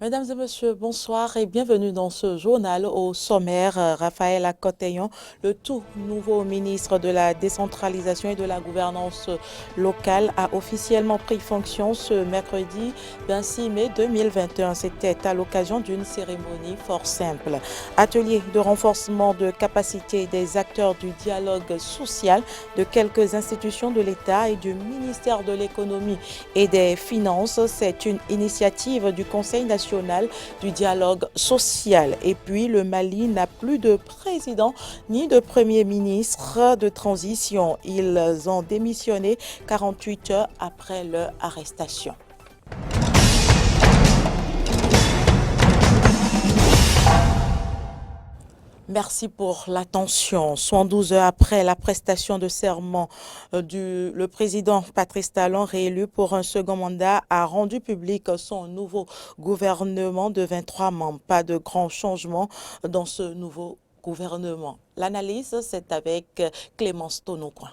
Mesdames et messieurs, bonsoir et bienvenue dans ce journal. Au sommaire, Raphaël Akotèyon, le tout nouveau ministre de la décentralisation et de la gouvernance locale, a officiellement pris fonction ce mercredi 26 mai 2021. C'était à l'occasion d'une cérémonie fort simple. Atelier de renforcement de capacité des acteurs du dialogue social de quelques institutions de l'État et du ministère de l'économie et des finances. C'est une initiative du Conseil national du dialogue social. Et puis, le Mali n'a plus de président ni de premier ministre de transition. Ils ont démissionné 48 heures après leur arrestation. Merci pour l'attention. 112 heures après la prestation de serment le président Patrice Talon, réélu pour un second mandat, a rendu public son nouveau gouvernement de 23 membres. Pas de grands changements dans ce nouveau gouvernement. L'analyse, c'est avec Clémence Tonocoin.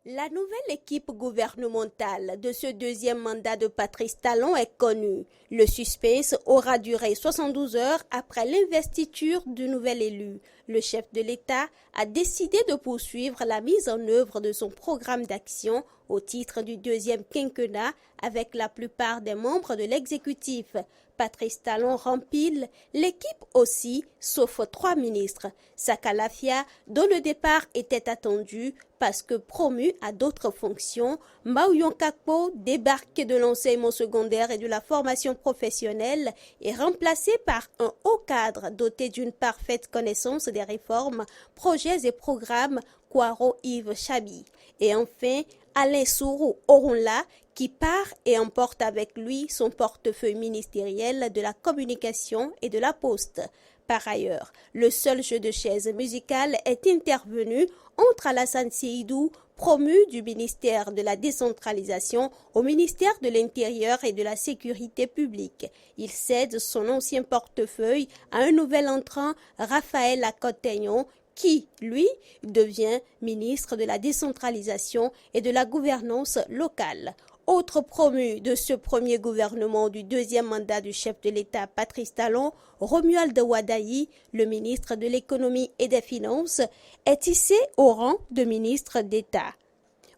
La nouvelle équipe gouvernementale de ce deuxième mandat de Patrice Talon est connue. Le suspense aura duré 72 heures après l'investiture du nouvel élu. Le chef de l'État a décidé de poursuivre la mise en œuvre de son programme d'action au titre du deuxième quinquennat avec la plupart des membres de l'exécutif. Patrice Talon rempile l'équipe aussi, sauf 3 ministres. Saka Lafia, dont le départ était attendu parce que promu à d'autres fonctions, Maouyon Kakpo, débarqué de l'enseignement secondaire et de la formation professionnelle, est remplacé par un haut cadre doté d'une parfaite connaissance des réformes, projets et programmes, Kwaro Yves Chabi. Et enfin, Alain Sourou Orunla, qui part et emporte avec lui son portefeuille ministériel de la communication et de la poste. Par ailleurs, le seul jeu de chaises musicales est intervenu entre Alassane Seydou, promu du ministère de la décentralisation au ministère de l'Intérieur et de la Sécurité publique. Il cède son ancien portefeuille à un nouvel entrant, Raphaël Akotèyon, qui, lui, devient ministre de la décentralisation et de la gouvernance locale. Autre promu de ce premier gouvernement du deuxième mandat du chef de l'État Patrice Talon, Romuald Wadaï, le ministre de l'économie et des finances, est hissé au rang de ministre d'État.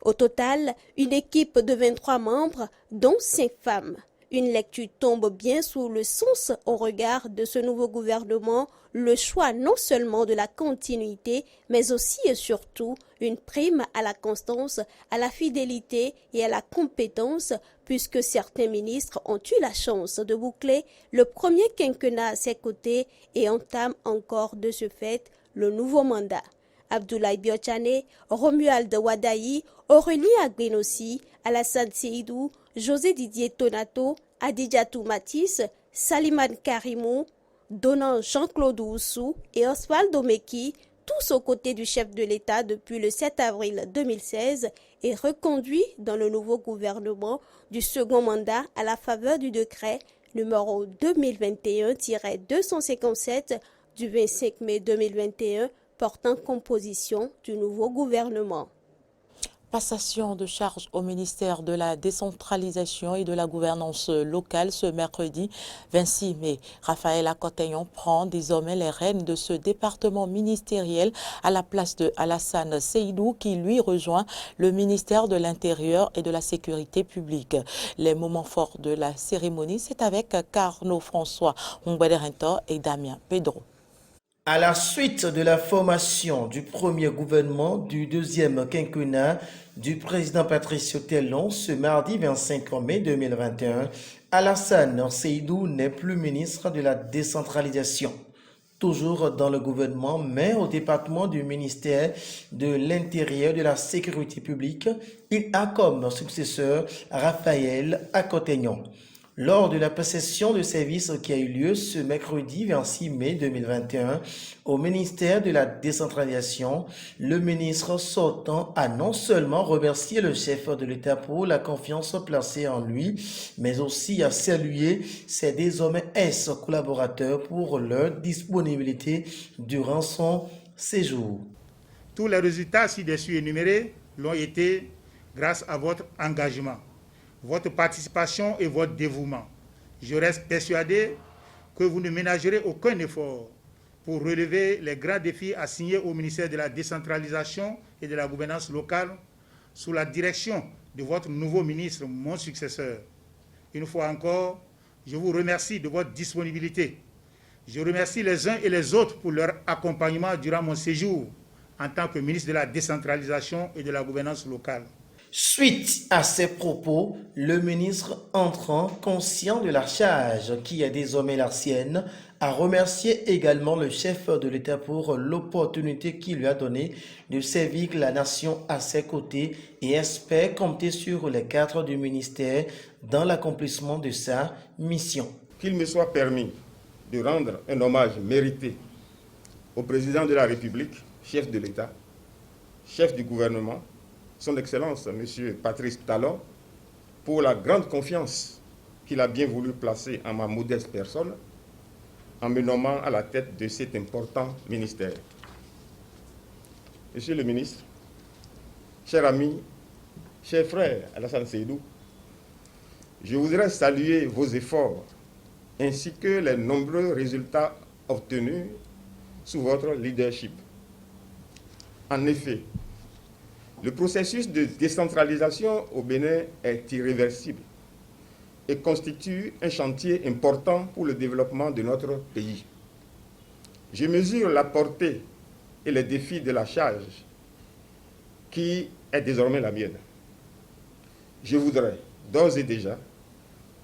Au total, une équipe de 23 membres, dont 5 femmes. Une lecture tombe bien sous le sens au regard de ce nouveau gouvernement, le choix non seulement de la continuité, mais aussi et surtout une prime à la constance, à la fidélité et à la compétence, puisque certains ministres ont eu la chance de boucler le premier quinquennat à ses côtés et entament encore de ce fait le nouveau mandat. Abdoulaye Biochane, Romuald Wadaï, Aurélie Agbenossi, Alassane Seydou, José Didier Tonato, Adidjatou Matisse, Saliman Karimou, Donan Jean-Claude Oussou et Osvaldo Meki, tous aux côtés du chef de l'État depuis le 7 avril 2016 et reconduits dans le nouveau gouvernement du second mandat à la faveur du décret numéro 2021-257 du 25 mai 2021 portant composition du nouveau gouvernement. Passation de charge au ministère de la décentralisation et de la gouvernance locale ce mercredi 26 mai. Raphaël Akotèyon prend désormais les rênes de ce département ministériel à la place de Alassane Seydou qui lui rejoint le ministère de l'Intérieur et de la Sécurité publique. Les moments forts de la cérémonie, c'est avec Carnot François Hongbaderento et Damien Pedro. À la suite de la formation du premier gouvernement du deuxième quinquennat du président Patrice Talon ce mardi 25 mai 2021, Alassane Seydou n'est plus ministre de la décentralisation. Toujours dans le gouvernement, mais au département du ministère de l'Intérieur et de la Sécurité publique, il a comme successeur Raphaël Akotèyon. Lors de la passation de service qui a eu lieu ce mercredi 26 mai 2021 au ministère de la décentralisation, le ministre sortant a non seulement remercié le chef de l'État pour la confiance placée en lui, mais aussi a salué ses désormais ex-collaborateurs pour leur disponibilité durant son séjour. Tous les résultats ci-dessus énumérés l'ont été grâce à votre engagement, votre participation et votre dévouement. Je reste persuadé que vous ne ménagerez aucun effort pour relever les grands défis assignés au ministère de la décentralisation et de la gouvernance locale sous la direction de votre nouveau ministre, mon successeur. Une fois encore, je vous remercie de votre disponibilité. Je remercie les uns et les autres pour leur accompagnement durant mon séjour en tant que ministre de la décentralisation et de la gouvernance locale. Suite à ces propos, le ministre entrant, conscient de la charge qui est désormais la sienne, a remercié également le chef de l'État pour l'opportunité qu'il lui a donnée de servir la nation à ses côtés et espère compter sur les cadres du ministère dans l'accomplissement de sa mission. Qu'il me soit permis de rendre un hommage mérité au président de la République, chef de l'État, chef du gouvernement, son Excellence, M. Patrice Talon, pour la grande confiance qu'il a bien voulu placer en ma modeste personne, en me nommant à la tête de cet important ministère. Monsieur le ministre, cher ami, cher frère Alassane Seydou, je voudrais saluer vos efforts ainsi que les nombreux résultats obtenus sous votre leadership. En effet, le processus de décentralisation au Bénin est irréversible et constitue un chantier important pour le développement de notre pays. Je mesure la portée et les défis de la charge qui est désormais la mienne. Je voudrais d'ores et déjà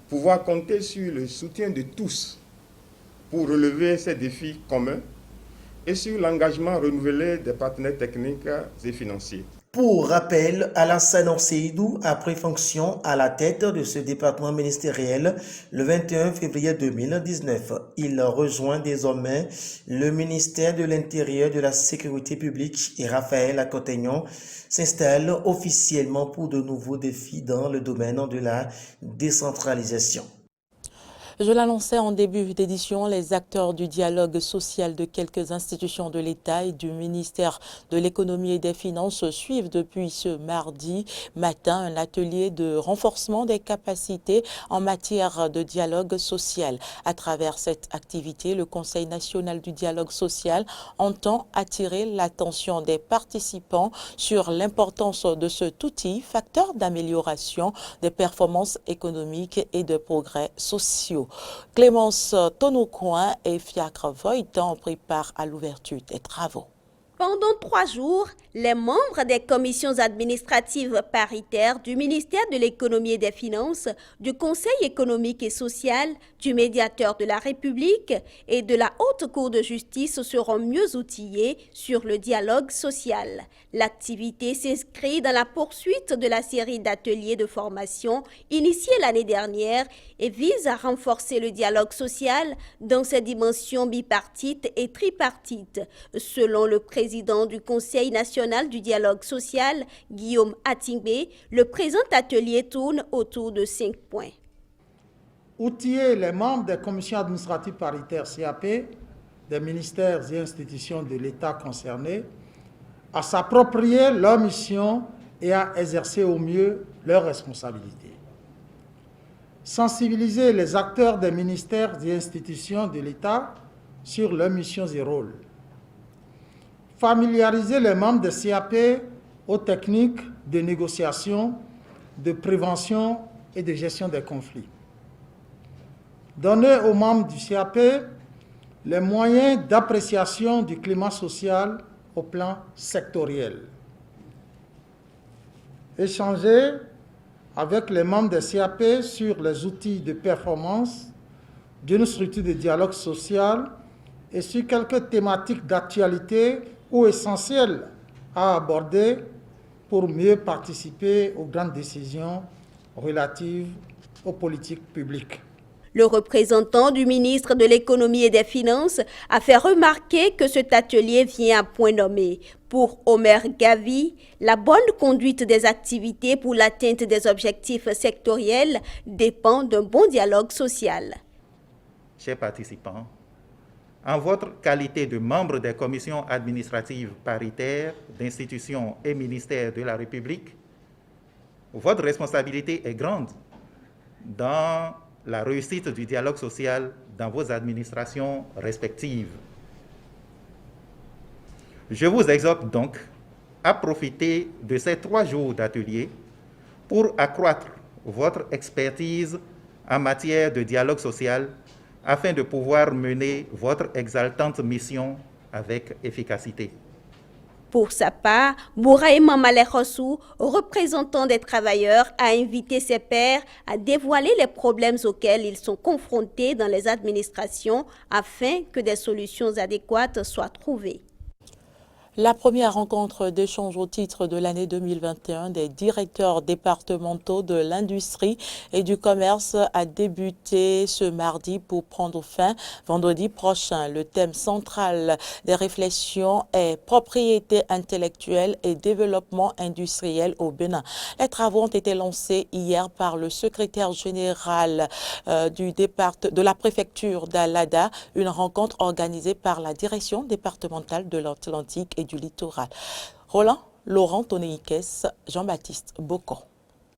pouvoir compter sur le soutien de tous pour relever ces défis communs et sur l'engagement renouvelé des partenaires techniques et financiers. Pour rappel, Alassane Seydou a pris fonction à la tête de ce département ministériel le 21 février 2019. Il rejoint désormais le ministère de l'Intérieur, de la Sécurité publique et Raphaël Akotegnon s'installe officiellement pour de nouveaux défis dans le domaine de la décentralisation. Je l'annonçais en début d'édition, les acteurs du dialogue social de quelques institutions de l'État et du ministère de l'Économie et des Finances suivent depuis ce mardi matin un atelier de renforcement des capacités en matière de dialogue social. À travers cette activité, le Conseil national du dialogue social entend attirer l'attention des participants sur l'importance de cet outil, facteur d'amélioration des performances économiques et de progrès sociaux. Clémence Tonoucoin et Fiacre Voitan ont pris part à l'ouverture des travaux. Pendant 3 jours, les membres des commissions administratives paritaires du ministère de l'Économie et des Finances, du Conseil économique et social, du médiateur de la République et de la Haute Cour de justice seront mieux outillés sur le dialogue social. L'activité s'inscrit dans la poursuite de la série d'ateliers de formation initiée l'année dernière et vise à renforcer le dialogue social dans ses dimensions bipartites et tripartites, selon le président du Conseil national du dialogue social, Guillaume Atingbe. Le présent atelier tourne autour de 5 points. Outiller les membres des commissions administratives paritaires CAP, des ministères et institutions de l'État concernés, à s'approprier leur mission et à exercer au mieux leurs responsabilités. Sensibiliser les acteurs des ministères et institutions de l'État sur leurs missions et rôles. Familiariser les membres de CAP aux techniques de négociation, de prévention et de gestion des conflits. Donner aux membres du CAP les moyens d'appréciation du climat social au plan sectoriel. Échanger avec les membres des CAP sur les outils de performance d'une structure de dialogue social et sur quelques thématiques d'actualité ou essentielles à aborder pour mieux participer aux grandes décisions relatives aux politiques publiques. Le représentant du ministre de l'Économie et des Finances a fait remarquer que cet atelier vient à point nommé. Pour Omer Gavi, la bonne conduite des activités pour l'atteinte des objectifs sectoriels dépend d'un bon dialogue social. Chers participants, en votre qualité de membre des commissions administratives paritaires d'institutions et ministères de la République, votre responsabilité est grande dans la réussite du dialogue social dans vos administrations respectives. Je vous exhorte donc à profiter de ces 3 jours d'atelier pour accroître votre expertise en matière de dialogue social afin de pouvoir mener votre exaltante mission avec efficacité. Pour sa part, Bouraï Mamale Rossou, représentant des travailleurs, a invité ses pairs à dévoiler les problèmes auxquels ils sont confrontés dans les administrations afin que des solutions adéquates soient trouvées. La première rencontre d'échange au titre de l'année 2021 des directeurs départementaux de l'industrie et du commerce a débuté ce mardi pour prendre fin vendredi prochain. Le thème central des réflexions est propriété intellectuelle et développement industriel au Bénin. Les travaux ont été lancés hier par le secrétaire général de la préfecture d'Alada, une rencontre organisée par la direction départementale de l'Atlantique et du littoral. Roland Laurent Tonéikès, Jean-Baptiste Bocon.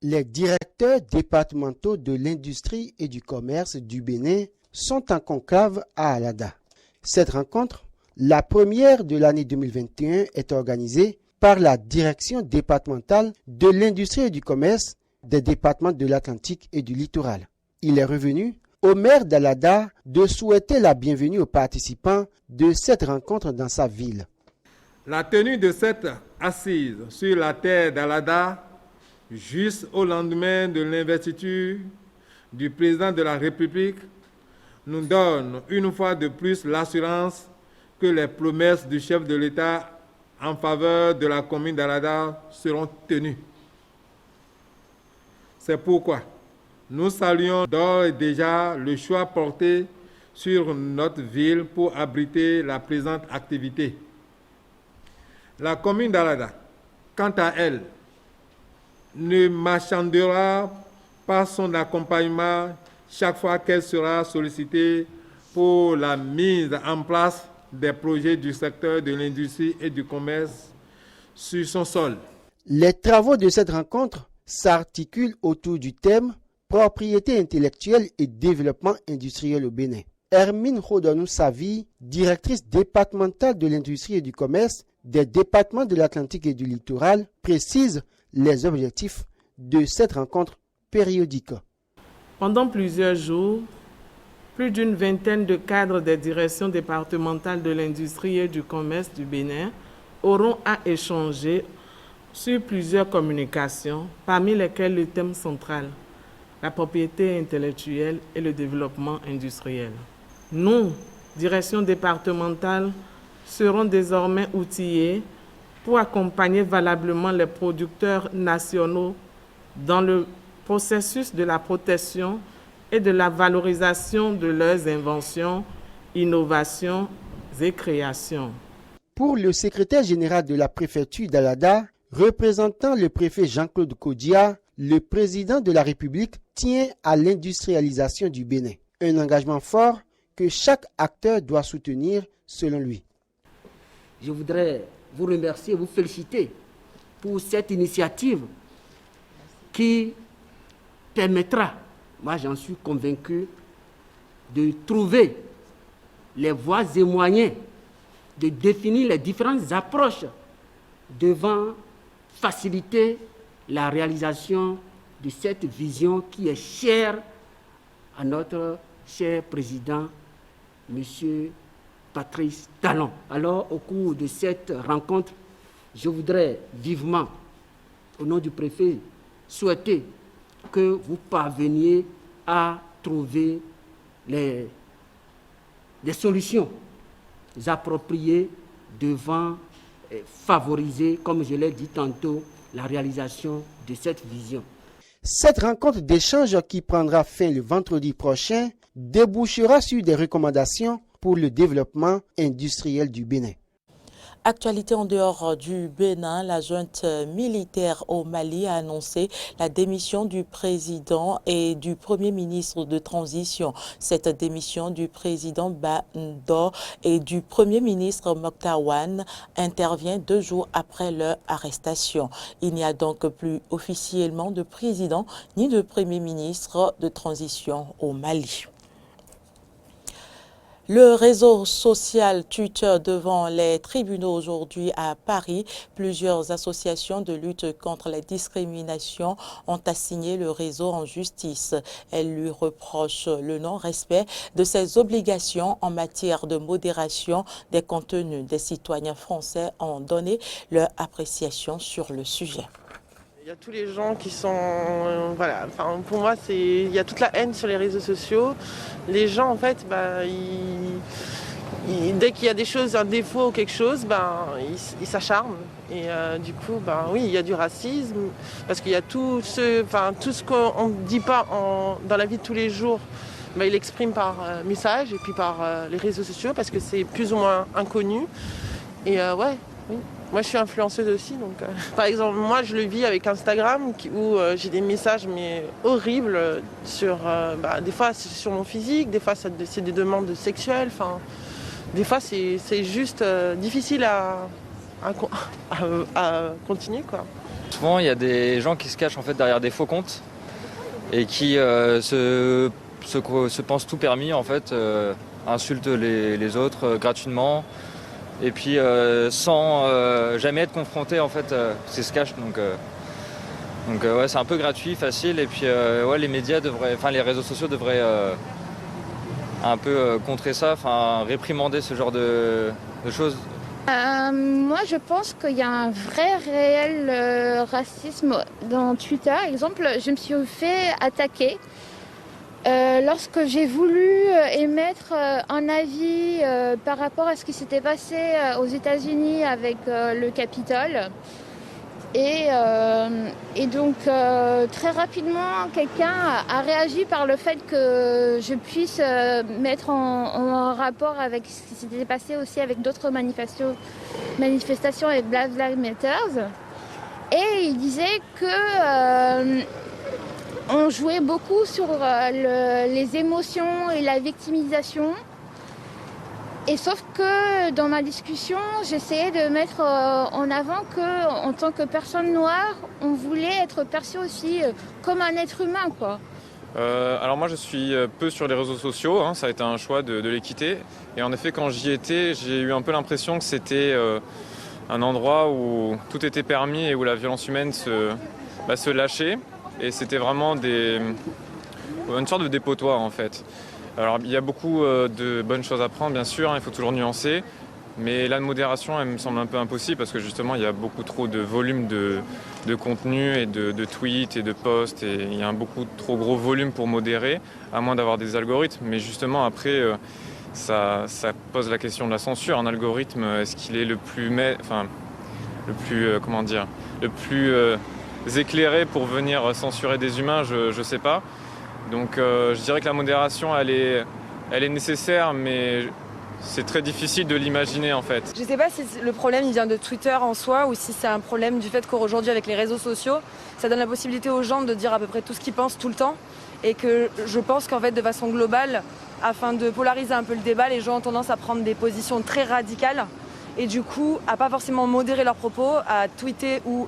Les directeurs départementaux de l'industrie et du commerce du Bénin sont en conclave à Alada. Cette rencontre, la première de l'année 2021, est organisée par la direction départementale de l'industrie et du commerce des départements de l'Atlantique et du littoral. Il est revenu au maire d'Alada de souhaiter la bienvenue aux participants de cette rencontre dans sa ville. La tenue de cette assise sur la terre d'Alada, juste au lendemain de l'investiture du président de la République, nous donne une fois de plus l'assurance que les promesses du chef de l'État en faveur de la commune d'Alada seront tenues. C'est pourquoi nous saluons d'ores et déjà le choix porté sur notre ville pour abriter la présente activité. La commune d'Alada, quant à elle, ne marchandera pas son accompagnement chaque fois qu'elle sera sollicitée pour la mise en place des projets du secteur de l'industrie et du commerce sur son sol. Les travaux de cette rencontre s'articulent autour du thème « Propriété intellectuelle et développement industriel au Bénin ». Hermine Rodonou-Savi, directrice départementale de l'industrie et du commerce des départements de l'Atlantique et du littoral, précise les objectifs de cette rencontre périodique. Pendant plusieurs jours, plus d'une vingtaine de cadres des directions départementales de l'industrie et du commerce du Bénin auront à échanger sur plusieurs communications, parmi lesquelles le thème central, la propriété intellectuelle et le développement industriel. Nous, direction départementale, seront désormais outillés pour accompagner valablement les producteurs nationaux dans le processus de la protection et de la valorisation de leurs inventions, innovations et créations. Pour le secrétaire général de la préfecture d'Alada, représentant le préfet Jean-Claude Kodia, le président de la République tient à l'industrialisation du Bénin. Un engagement fort que chaque acteur doit soutenir selon lui. Je voudrais vous remercier, vous féliciter pour cette initiative qui permettra, moi j'en suis convaincu, de trouver les voies et moyens de définir les différentes approches devant faciliter la réalisation de cette vision qui est chère à notre cher président, M. Patrice Talon. Alors, au cours de cette rencontre, je voudrais vivement, au nom du préfet, souhaiter que vous parveniez à trouver des solutions appropriées devant favoriser, comme je l'ai dit tantôt, la réalisation de cette vision. Cette rencontre d'échange qui prendra fin le vendredi prochain débouchera sur des recommandations pour le développement industriel du Bénin. Actualité en dehors du Bénin, la junte militaire au Mali a annoncé la démission du président et du premier ministre de transition. Cette démission du président Bando et du premier ministre Mokhtar Wane intervient 2 jours après leur arrestation. Il n'y a donc plus officiellement de président ni de premier ministre de transition au Mali. Le réseau social Twitter devant les tribunaux aujourd'hui à Paris. Plusieurs associations de lutte contre les discriminations ont assigné le réseau en justice. Elles lui reprochent le non-respect de ses obligations en matière de modération des contenus. Des citoyens français ont donné leur appréciation sur le sujet. Il y a tous les gens qui sont... voilà, enfin, pour moi, il y a toute la haine sur les réseaux sociaux. Les gens, en fait, dès qu'il y a des choses, un défaut ou quelque chose, ils s'acharnent. Et du coup, oui, il y a du racisme. Parce qu'il y a tout ce qu'on ne dit pas dans la vie de tous les jours, il l'exprime par message et puis par les réseaux sociaux parce que c'est plus ou moins inconnu. Et ouais, oui. Moi, je suis influenceuse aussi, donc par exemple, moi, je le vis avec Instagram où j'ai des messages mais horribles sur, des fois, c'est sur mon physique, des fois, c'est des demandes sexuelles. Enfin, des fois, c'est juste difficile à continuer, quoi. Souvent, il y a des gens qui se cachent en fait derrière des faux comptes et qui se pensent tout permis, en fait, insultent les autres gratuitement. Et puis sans jamais être confronté en fait, c'est se cache donc ouais, c'est un peu gratuit, facile et puis ouais, les médias les réseaux sociaux devraient un peu contrer ça, réprimander ce genre de choses. Moi je pense qu'il y a un vrai réel racisme dans Twitter. Par exemple, je me suis fait attaquer. Lorsque j'ai voulu émettre un avis par rapport à ce qui s'était passé aux États-Unis avec le Capitole. Et donc très rapidement, quelqu'un a réagi par le fait que je puisse mettre en rapport avec ce qui s'était passé aussi avec d'autres manifestations avec Black Lives Matter. Et il disait que... on jouait beaucoup sur les émotions et la victimisation. Et sauf que dans ma discussion, j'essayais de mettre en avant qu'en tant que personne noire, on voulait être perçu aussi comme un être humain, quoi. Alors moi je suis peu sur les réseaux sociaux, ça a été un choix de les quitter. Et en effet quand j'y étais, j'ai eu un peu l'impression que c'était un endroit où tout était permis et où la violence humaine se lâchait. Et c'était vraiment une sorte de dépotoir en fait. Alors il y a beaucoup de bonnes choses à prendre bien sûr, il faut toujours nuancer. Mais la modération elle me semble un peu impossible parce que justement il y a beaucoup trop de volume de contenu et de tweets et de posts. Et il y a un beaucoup trop gros volume pour modérer, à moins d'avoir des algorithmes. Mais justement après ça pose la question de la censure. Un algorithme, est-ce qu'il est le plus éclairé pour venir censurer des humains, je sais pas. Donc je dirais que la modération elle est nécessaire, mais c'est très difficile de l'imaginer en fait. Je sais pas si le problème il vient de Twitter en soi ou si c'est un problème du fait qu'aujourd'hui avec les réseaux sociaux, ça donne la possibilité aux gens de dire à peu près tout ce qu'ils pensent tout le temps. Et que je pense qu'en fait de façon globale, afin de polariser un peu le débat, les gens ont tendance à prendre des positions très radicales et du coup à pas forcément modérer leurs propos, à tweeter ou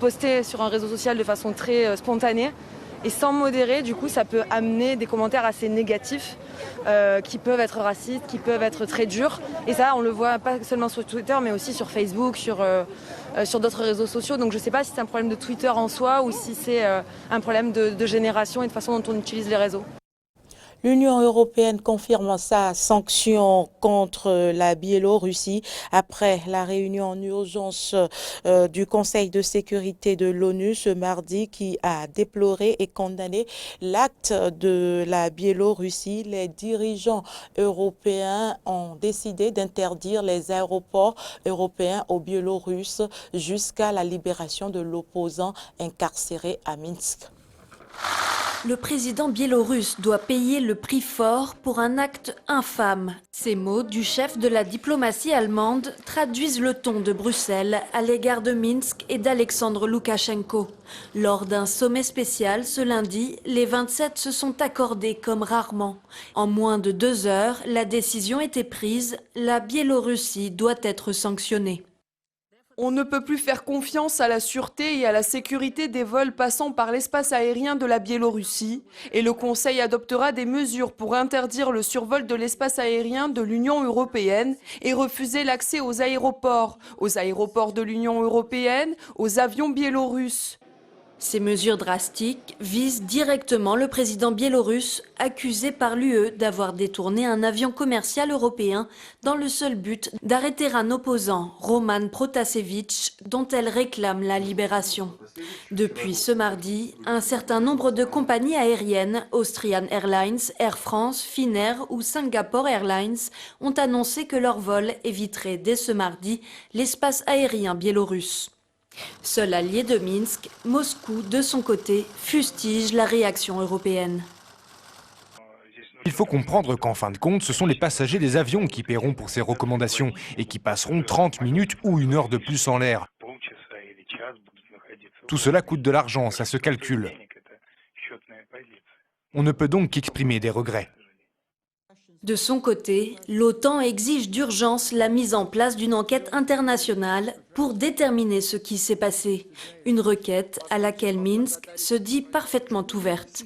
poster sur un réseau social de façon très spontanée. Et sans modérer, du coup, ça peut amener des commentaires assez négatifs qui peuvent être racistes, qui peuvent être très durs. Et ça, on le voit pas seulement sur Twitter, mais aussi sur Facebook, sur d'autres réseaux sociaux. Donc je ne sais pas si c'est un problème de Twitter en soi ou si c'est un problème de génération et de façon dont on utilise les réseaux. L'Union européenne confirme sa sanction contre la Biélorussie après la réunion en urgence du Conseil de sécurité de l'ONU ce mardi qui a déploré et condamné l'acte de la Biélorussie. Les dirigeants européens ont décidé d'interdire les aéroports européens aux Biélorusses jusqu'à la libération de l'opposant incarcéré à Minsk. Le président biélorusse doit payer le prix fort pour un acte infâme. Ces mots du chef de la diplomatie allemande traduisent le ton de Bruxelles à l'égard de Minsk et d'Alexandre Loukachenko. Lors d'un sommet spécial ce lundi, les 27 se sont accordés comme rarement. En moins de 2 heures, la décision était prise, la Biélorussie doit être sanctionnée. On ne peut plus faire confiance à la sûreté et à la sécurité des vols passant par l'espace aérien de la Biélorussie et le Conseil adoptera des mesures pour interdire le survol de l'espace aérien de l'Union européenne et refuser l'accès aux aéroports de l'Union européenne, aux avions biélorusses. Ces mesures drastiques visent directement le président biélorusse, accusé par l'UE d'avoir détourné un avion commercial européen dans le seul but d'arrêter un opposant, Roman Protasevich, dont elle réclame la libération. Depuis ce mardi, un certain nombre de compagnies aériennes, Austrian Airlines, Air France, Finnair ou Singapore Airlines, ont annoncé que leur vol éviterait dès ce mardi l'espace aérien biélorusse. Seul allié de Minsk, Moscou, de son côté, fustige la réaction européenne. Il faut comprendre qu'en fin de compte, ce sont les passagers des avions qui paieront pour ces recommandations et qui passeront 30 minutes ou 1 heure de plus en l'air. Tout cela coûte de l'argent, ça se calcule. On ne peut donc qu'exprimer des regrets. De son côté, l'OTAN exige d'urgence la mise en place d'une enquête internationale pour déterminer ce qui s'est passé. Une requête à laquelle Minsk se dit parfaitement ouverte.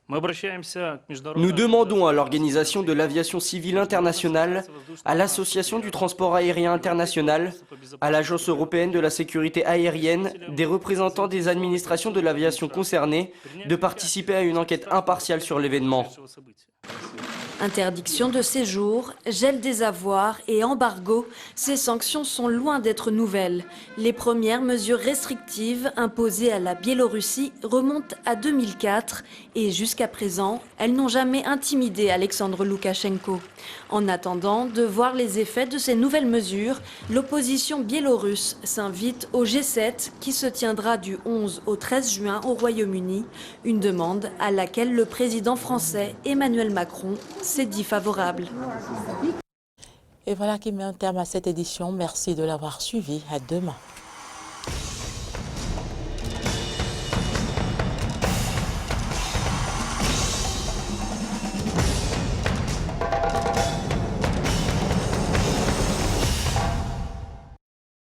Nous demandons à l'Organisation de l'aviation civile internationale, à l'Association du transport aérien international, à l'Agence européenne de la sécurité aérienne, des représentants des administrations de l'aviation concernées, de participer à une enquête impartiale sur l'événement. Interdiction de séjour, gel des avoirs et embargo, ces sanctions sont loin d'être nouvelles. Les premières mesures restrictives imposées à la Biélorussie remontent à 2004 et jusqu'à présent, elles n'ont jamais intimidé Alexandre Loukachenko. En attendant de voir les effets de ces nouvelles mesures, l'opposition biélorusse s'invite au G7 qui se tiendra du 11 au 13 juin au Royaume-Uni, une demande à laquelle le président français Emmanuel Macron s'est dit favorable. Et voilà qui met un terme à cette édition. Merci de l'avoir suivi. À demain.